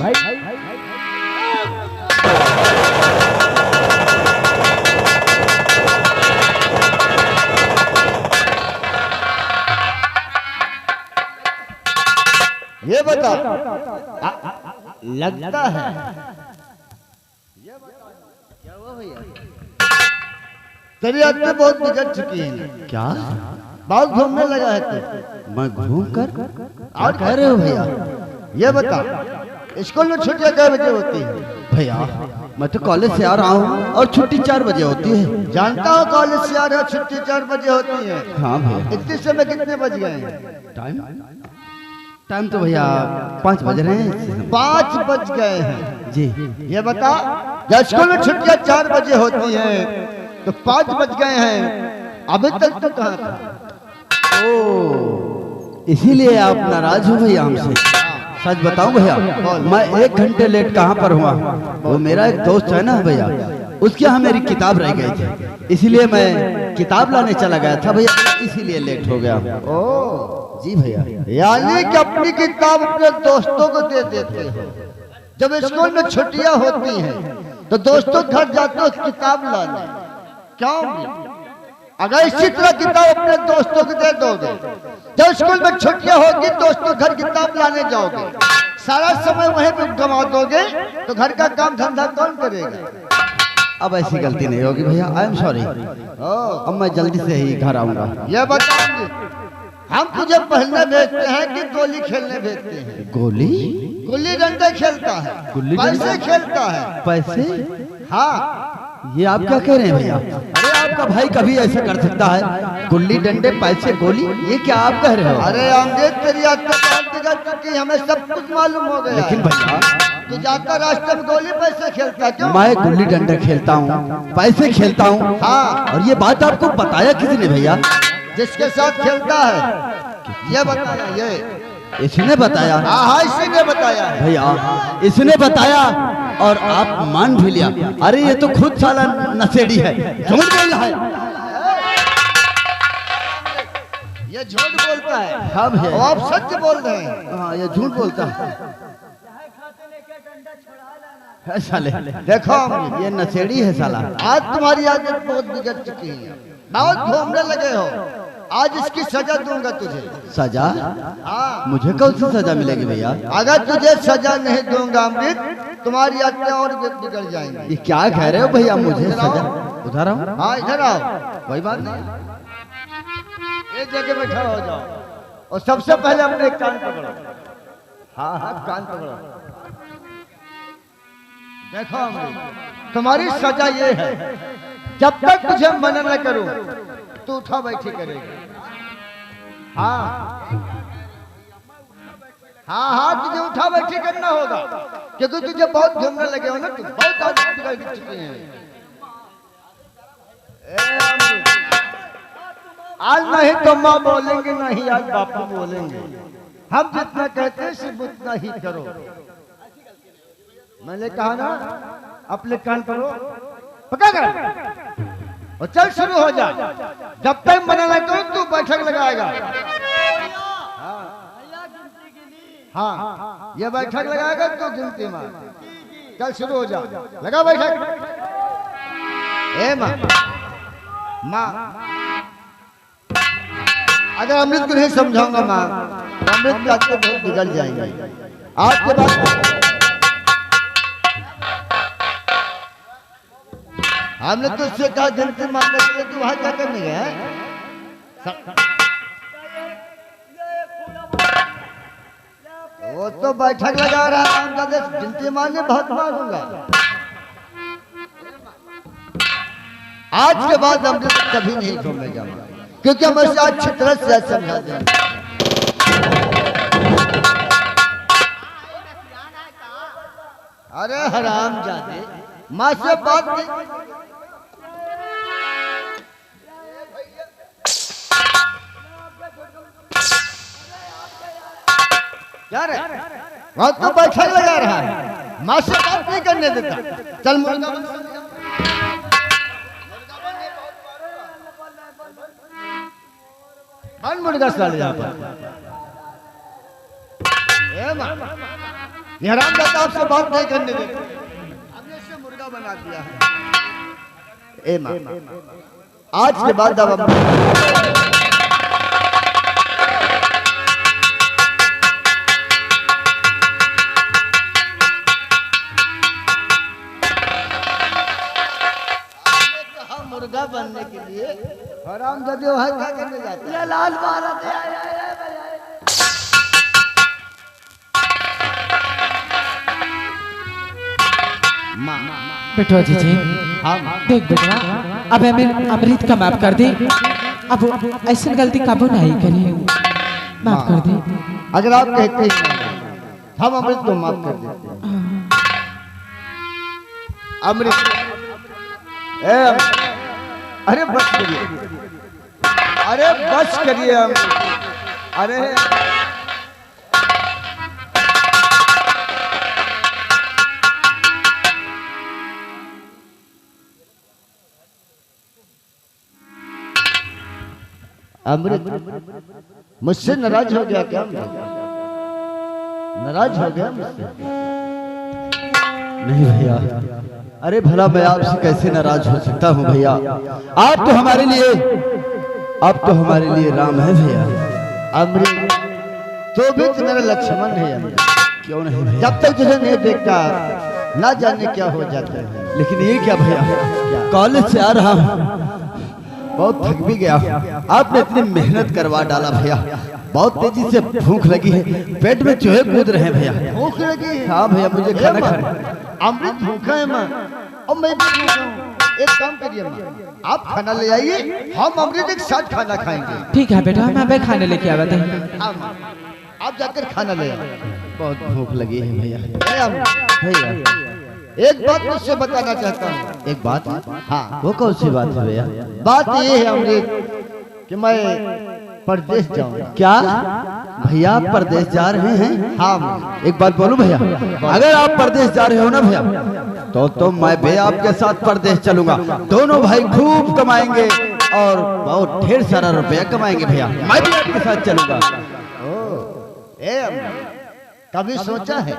ये बता, लगता है तेरी आदतें बहुत बिगड़ चुकी हैं। क्या? बहुत घूमने लगा है तू। मैं घूम कर और कह रहे हो भैया? ये बता, स्कूल में छुट्टियां कै बजे होती है? भैया मैं तो कॉलेज से आ रहा हूँ और छुट्टी 4 बजे होती है। जानता हूँ कॉलेज से आ रहा, छुट्टी 4 बजे होती है। हाँ भैया। इतने समय कितने बज गए हैं? टाइम तो भैया 5 बज रहे हैं। 5 बज गए हैं जी। ये बता, जब स्कूल में छुट्टियां 4 बजे होती हैं तो 5 बज गए हैं, अभी तक तो कहाँ था? ओ इसीलिए आप नाराज हो भैया हमसे? सच बताऊं भैया, मैं 1 घंटे लेट कहाँ पर हुआ? वो मेरा एक दोस्त है ना भैया, उसके यहाँ मेरी किताब रह गई थी, इसलिए मैं किताब लाने चला गया था भैया, इसीलिए लेट हो गया। ओ जी भैया। यानी कि अपनी किताब अपने दोस्तों को दे देते हो। जब स्कूल में छुट्टियां होती हैं तो दोस्तों घर जाते हो किताब लाने, क्यों? अगर इसी तरह किताब अपने दोस्तों को दे दोगे, जब स्कूल में छुट्टियां होगी दोस्तों घर किताब लाने जाओगे, सारा समय वहीं पे गंवा दोगे तो घर का काम धंधा कौन करेगा? अब ऐसी गलती नहीं होगी भैया, आई एम सॉरी। अब मैं जल्दी से ही घर आऊंगा। ये बताओगे, हम तुझे पढ़ने भेजते हैं कि गोली खेलने भेजते हैं? गोली? गुल्ली डंडे खेलता है, पैसे खेलता है। पैसे? हाँ, ये आप क्या कह रहे हैं भैया? अरे आपका भाई कभी ऐसा कर सकता है? गुल्ली डंडे पैसे गोली, ये क्या आप कह रहे हो? अरे अमृत तेरी बिगड़ चुकी, हमें सब कुछ मालूम हो गया। लेकिन भैया तू जाता रास्ते में गोली पैसे खेलता क्यों? मैं गुल्ली डंडा खेलता हूँ, पैसे खेलता हूँ। हाँ, और ये बात आपको बताया किसने भैया? जिसके साथ खेलता है ये बताया, ये इसने बताया? हाँ इसी ने बताया है भैया, इसने बताया और आप मान भी लिया? अरे ये तो खुद साला नशेड़ी है, झूठ बोल रहा है। ये झूठ बोलता है। हाँ भैया, और आप सच बोल रहे हैं। हाँ ये झूठ बोलता है साले। देखो ये नशेड़ी है साला। आज तुम्हारी आदत बहुत बिगड़ चुकी है, बहुत घूमने लगे हो। आज इसकी सजा दूंगा तुझे। सजा? हाँ, मुझे कौन सी सजा मिलेगी भैया? अगर तुझे सजा नहीं दूंगा अमृत, तुम्हारी आत्मा और बिगड़ जाएंगी। ये क्या कह रहे हो भैया? मुझे सजा? उधर आओ। हाँ इधर आओ। कोई बात नहीं, एक जगह बैठा हो जाओ और सबसे पहले अपने कान पकड़ो। हाँ हाँ कान पकड़ो। देखो अमृत, तुम्हारी सजा ये है, जब तक तुझे मना न करूं तू उठा बैठी करेगी। हाँ हाँ हाँ तुझे उठा बैठी करना होगा, क्योंकि तुझे बहुत घूमने लगे हो ना, तुम बहुत आदत बिगड़ चुके हैं। आज नहीं तो माँ बोलेंगे, नहीं आज बापू बोलेंगे। हम जितना कहते हैं सिर्फ उतना ही करो। मैंने कहा ना, अपने कान पकड़ो, पकड़ कर और चल शुरू हो जा। जब तक मना ना करो तू बैठक लगाएगा। हाँ ये बैठक लगाएगा तो गिनती मार। चल शुरू हो जा, लगा बैठक। ए माँ, माँ अगर अमृत को नहीं समझाऊंगा माँ, तो अमृत का तो बहुत बिगड़ जाएंगे। आज के बाद हमने तो उससे कहा गिनती मारने के लिए, तू वहां क्या करने गया? वो तो बैठक लगा रहा है, गिनती मारने बहुत मारूंगा। आज के बाद अमृत कभी नहीं घूमने जाऊंगा, क्योंकि हम ऐसे अच्छी तरह से समझा देंगे। अरे हराम जादे, माँ से बात नहीं। क्या रे? वहां तो बैठक लगा रहा है, माँ से बात नहीं करने देता। चल मुर्गा बन, मुर्गा साले यहाँ पर। ये हराम जाता आपसे बात नहीं करने देता, हमने इससे मुर्गा बना दिया है। ए माँ, आज के बाद अब मुर्गा बनने के लिए हराम जादे वहां क्या करने जाते हैं? लाल भारत बेटो जी जी, देख बेटा, अब हमें अमृत का माफ कर दे। अब ऐसी गलती कबू नहीं करी, माफ कर दे। अगर आप कहते हैं हम अमृत को माफ कर देते हैं। अमृत अरे बस करिए, अरे बस करिए अरे अमृत मुझसे नाराज हो गया क्या? नाराज हो गया मुझसे? नहीं भैया, अरे भला मैं आपसे कैसे नाराज हो सकता हूँ भैया? आप तो हमारे लिए, आप तो हमारे लिए राम है भैया। अमृत तो भी तो मेरा लक्ष्मण है अमृत। क्यों नहीं भैया? जब तक तुझे नहीं देखता ना जाने क्या हो जाता है। लेकिन ये क्या भैया, कॉलेज से आ रहा हूँ, बहुत थक भी गया। आपने इतनी मेहनत करवा डाला भैया, बहुत तेजी से भूख लगी है, पेट में चूहे कूद रहे हैं भैया। भूख लगी है? हाँ भैया, मुझे खाना खाना। अमृत भूखा है माँ, और मैं भी भूखा हूँ। एक काम करिए माँ, आप खाना ले आइए, हम अमृत एक साथ खाना खाएंगे। ठीक है बेटा, मैं अभी खाने लेके आवा था। हाँ माँ, आप जाकर खाना ले आओ। बहुत भूख लगी है भैया। भैया एक बात मुझसे बताना चाहता हूँ। एक बात? हाँ, वो कौन सी बात है भैया? बात ये है अमृत कि मैं परदेश जाऊंगा। क्या भैया, आप परदेश जा रहे हैं? हाँ, एक बात बोलूं भैया, अगर आप परदेश जा रहे हो ना भैया, तो मैं भी आपके साथ परदेश चलूंगा। दोनों भाई खूब कमाएंगे और बहुत ढेर सारा रुपया कमाएंगे भैया। मैं भी आपके साथ चलूंगा। कभी सोचा है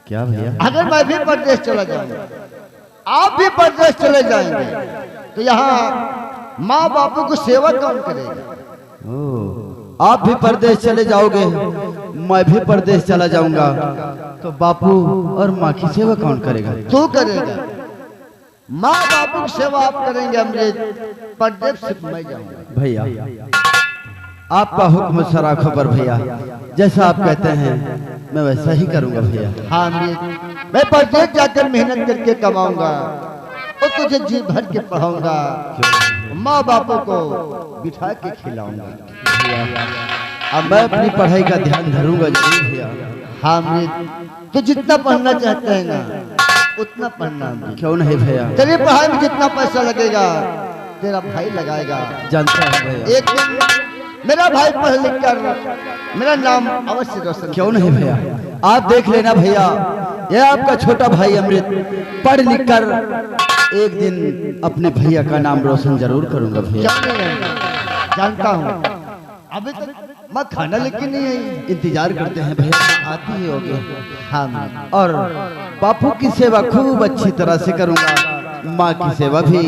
क्या भैया? अगर मैं भी परदेश चला जाऊंगा, आप भी परदेश चले जाएंगे, तो यहाँ माँ बापू को सेवा कौन करेगा? आप भी परदेश चले जाओगे, मैं भी परदेश चला जाऊंगा, तो बापू और माँ की सेवा कौन करेगा? तू करेगा। माँ बापू की सेवा आप करेंगे अमृत, परदेश से मैं जाऊंगा। भैया आपका हुक्म सरा खबर भैया, जैसा आप कहते हैं मैं वैसा ही करूंगा भैया। हाँ अमृत, मैं परदेश जाकर मेहनत करके कमाऊंगा और तुझे जी भर के पढ़ाऊंगा, माँ बापू को बिठा के खिलाऊंगा। अब मैं अपनी पढ़ाई का ध्यान धरूंगा जरूर भैया। हाँ अमृत, तू जितना पढ़ना चाहते हैं ना उतना पढ़ना अमृत। क्यों नहीं भैया? तेरी पढ़ाई में जितना पैसा लगेगा तेरा भाई लगाएगा। जानता हूँ भैया। एक दिन मेरा भाई पढ़ लिख कर मेरा नाम अवश्य रोशन। क्यों नहीं भैया? आप देख लेना भैया, यह आपका छोटा भाई अमृत पढ़ लिख कर एक दिन अपने भैया का नाम रोशन जरूर करूंगा भैया। क्यों नहीं? जानता हूँ। अभी तक मैं खाना लेके नहीं आई। इंतजार करते हैं भैया, आती ही होगी। हाँ, और बापू की सेवा खूब अच्छी तरह से करूंगा, माँ की सेवा भी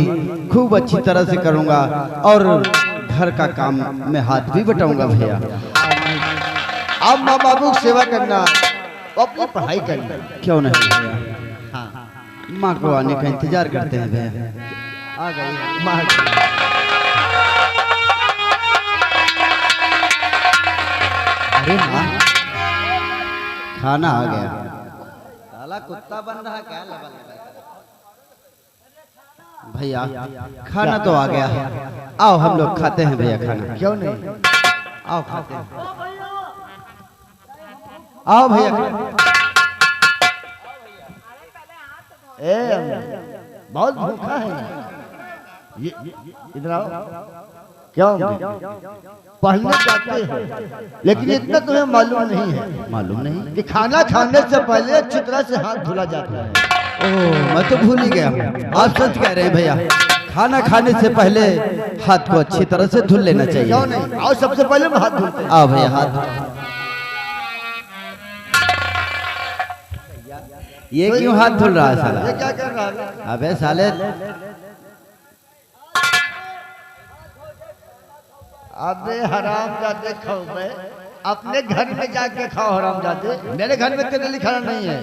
खूब अच्छी तरह से करूंगा, और घर का काम में हाथ भी बटाऊंगा भैया। आप माँ बापू की सेवा करना, अपनी पढ़ाई करना। क्यों नहीं भैया? हाँ, माँ को आने का इंतजार करते हैं भैया। आ गई माँ। अरे माँ, खाना आ गया। साला कुत्ता बन रहा क्या लगा? भैया खाना तो आ गया, आओ हम लोग खाते हैं भैया खाना। क्यों नहीं? आओ खाते हैं, आओ भैया। बहुत भूखा है ये, इधर आओ। क्यों? पढ़ने जाते हैं लेकिन इतना तुम्हें मालूम नहीं है। मालूम नहीं कि खाना खाने से पहले अच्छी तरह से हाथ धुला जाता है। ओह, मैं तो भूल ही गया। आप सच कह रहे हैं भैया, खाना खाने से पहले हाथ को अच्छी तरह से धुल लेना चाहिए। क्यों नहीं? और सबसे पहले मैं हाथ धुलते हैं। आओ भैया हाथ। ये क्यों हाथ धुल रहा है साला? ये क्या कर रहा है? अबे साले, अबे हराम जाते खाओ, मैं अपने घर में जाके खाओ हराम जाते। मेरे घर में तेरे लिए खाना नहीं है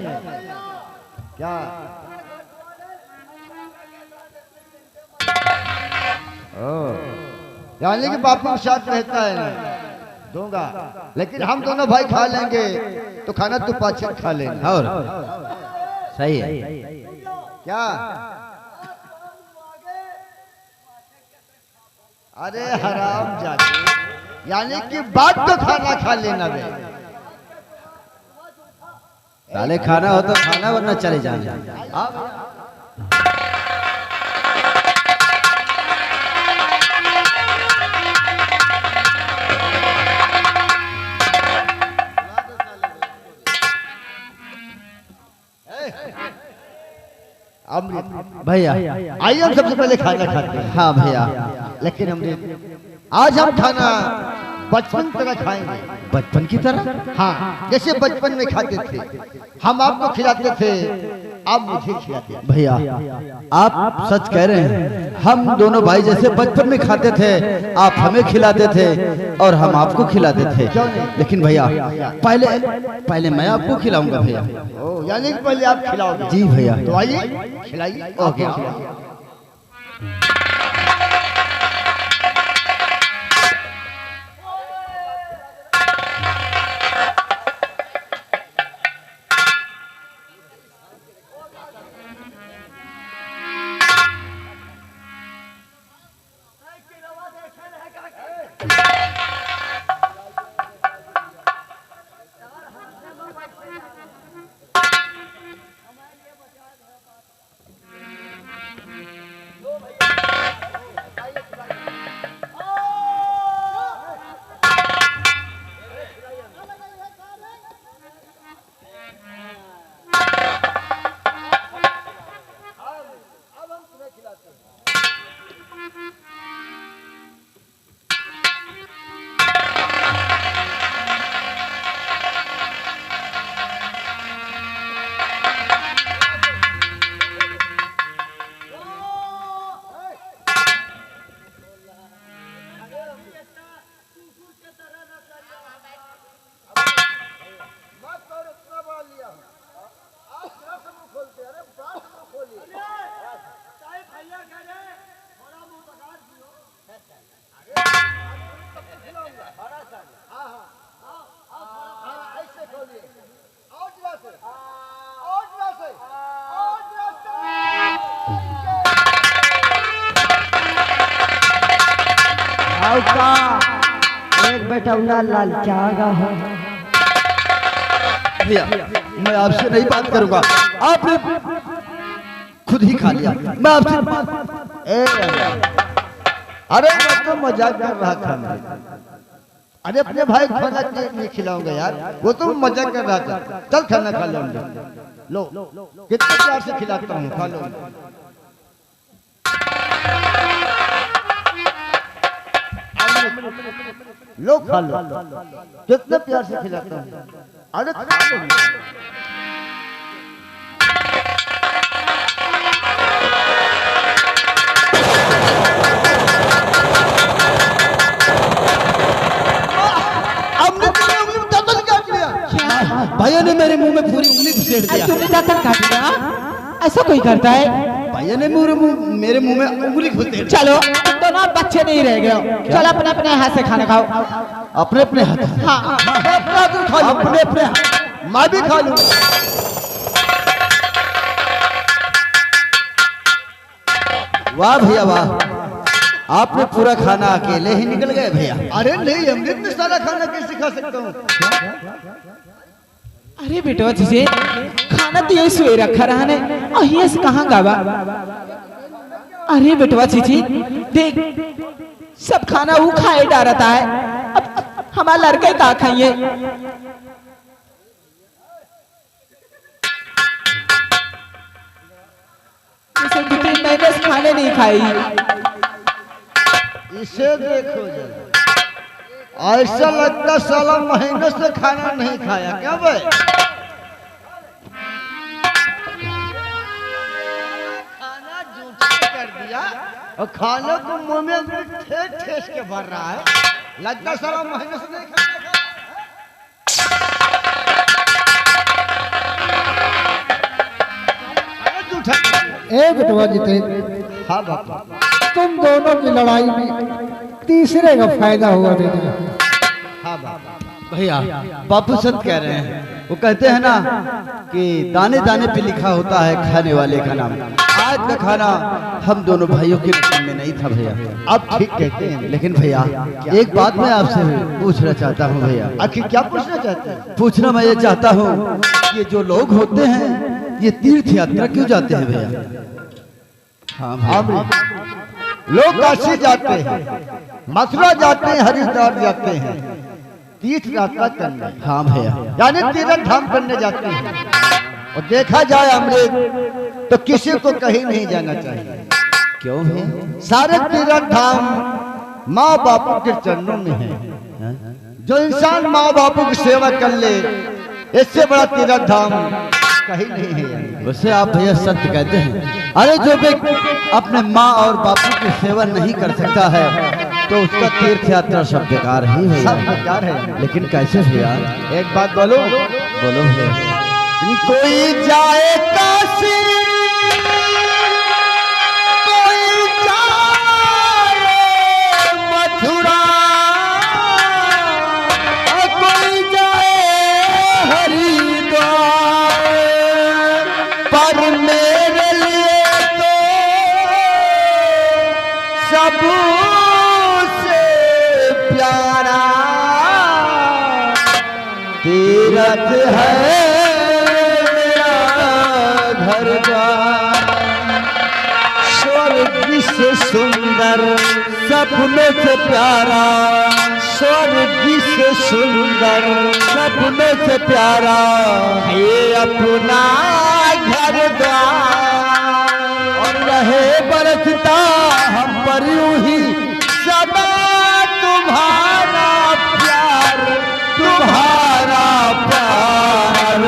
क्या? यानी कि बापू के साथ रहता है ना, दूंगा, लेकिन हम दोनों भाई खा लेंगे तो खाना तू पाछे खा लेना। और सही है क्या? अरे हराम जाते, यानी कि बात तो खाना खा लेना बे। साले खाना हो तो खाना, वरना चले जाना। भैया आइए हम सबसे पहले खाना खाते हैं। हाँ भैया, लेकिन हमने आज हम खाना बचपन तरह खाएंगे। बचपन की तरह? हाँ, जैसे बचपन में खाते थे, हम आपको खिलाते थे, आप मुझे खिलाते थे। भैया आप सच कह रहे हैं, हम दोनों भाई जैसे बचपन में खाते थे, आप हमें खिलाते थे और हम आपको खिलाते थे। लेकिन भैया पहले मैं आपको खिलाऊंगा भैया। ओ, यानी कि पहले आप खिलाओगे? जी भैया। तो आइए खिलाइए। ओके। आओ का एक बेटा उना लालचागा है। भैया मैं आपसे नहीं बात करूंगा, आपने खुद ही खा लिया। मैं आपसे अरे मैं तो मजाक कर रहा था मैं। अरे अपने भाई को खाना नहीं खिलाऊंगा यार, वो तो मजाक कर रहा था। चल खाना खा लो, लो कितने प्यार से खिलाता हूँ, खा लो। लो खा लो, कितने प्यार से खिलाता हूँ। अरे खा लो। भैया ने मेरे मुंह में पूरी उंगली घुसेड़ दिया। तुमने दातन काट लिया? ऐसा कोई करता है? भैया ने मेरे मुंह में उंगली घुसेड़। चलो तुम तो ना बच्चे नहीं रह गए, चलो अपने अपने हाथ से खाना खाओ। अपने अपने हाथ? हाँ अपने अपने हाथ। मैं भी खा लूं। वाह भैया वाह, आपने पूरा खाना अकेले ही निकल गए भैया। अरे नहीं, अमृत में सारा खाना कैसे खा सकता हूँ। अरे बेटवा जीजे खाना तो यही सोए रखा रहा ने, और ये से कहाँ गावा? अरे बेटवा जीजी देख, सब खाना वो खाए डालता है, अब हमारा लड़के का खाइए। जैसे 2-3 महीने से खाने नहीं खाई। इसे देखो जरा, ऐसा लगता साला महीने से खाना नहीं खाया क्या भाई। खाना जूठा कर दिया और खाने को मुंह में ठेस ठेस के भर रहा है, लगता साला महीने से नहीं खाया। ए बेटवा जीते, हाँ बापा, तुम दोनों की लड़ाई में तीसरे का फायदा हुआ बेटा। हाँ बापा। भैया बापू सच कह रहे हैं, वो कहते हैं ना कि दाने दाने पे लिखा होता है खाने वाले का नाम। आज का खाना हम दोनों भाइयों के नसीब में नहीं था भैया। आप ठीक कहते हैं, लेकिन भैया एक बात मैं आपसे पूछना चाहता हूँ भैया। आखिर क्या पूछना चाहते हैं। पूछना मैं ये चाहता हूँ, ये जो लोग होते हैं ये तीर्थ यात्रा क्यों जाते हैं भैया? हाँ भैया। लोग काशी जाते हैं, मथुरा जाते हैं, हरिद्वार जाते हैं, तीर्थ यात्रा करने। हाँ भैया। यानी तीर्थ धाम करने जाते हैं। और देखा जाए अमृत तो किसी को कहीं नहीं जाना चाहिए। क्यों है? सारे तीर्थ धाम माँ बापू के चरणों में है। जो इंसान माँ बापू की सेवा कर ले, इससे बड़ा तीर्थ धाम कहीं नहीं है। वैसे आप भैया सत्य कहते हैं। अरे जो व्यक्ति अपने माँ और बापू की सेवा नहीं कर सकता है तो उसका तीर्थ यात्रा सब बेकार ही है। सब बेकार है। लेकिन कैसे भैया? एक बात बोलो, बोलो भैया। कोई जाए काशी, कोई जाए मथुरा, कोई जाए हरिद्वार, पर मेरे लिए तो सबसे प्यारा तीर्थ है घर द्वार। स्वर्ग से सुंदर, सपनों से प्यारा, स्वर्ग से सुंदर, सपनों से प्यारा ये अपना घर द्वार। और रहे बरसता हम पर यूं ही सदा तुम्हारा प्यार, तुम्हारा प्यार।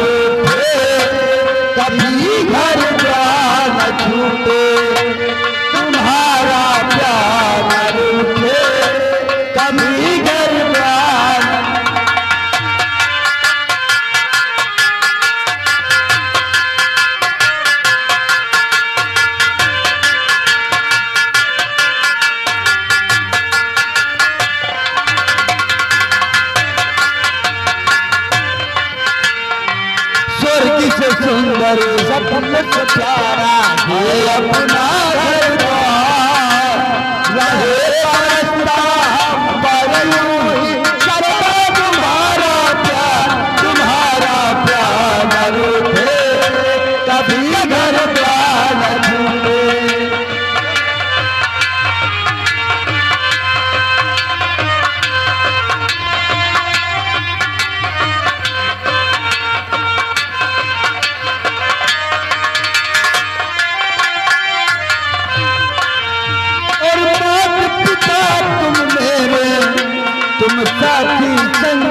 कभी घर द्वार न छूटे, तुम्हारा प्यार न रूठे, कभी घर द्वार। करे सब मुझसे प्यारा ये अपना घर द्वार रहे परस्ता हम पर यूं ही करता तुम्हारा प्यार न रूठे कभी घर द्वार न छूटे। और माता पिता तुम मेरे तुम साथी संग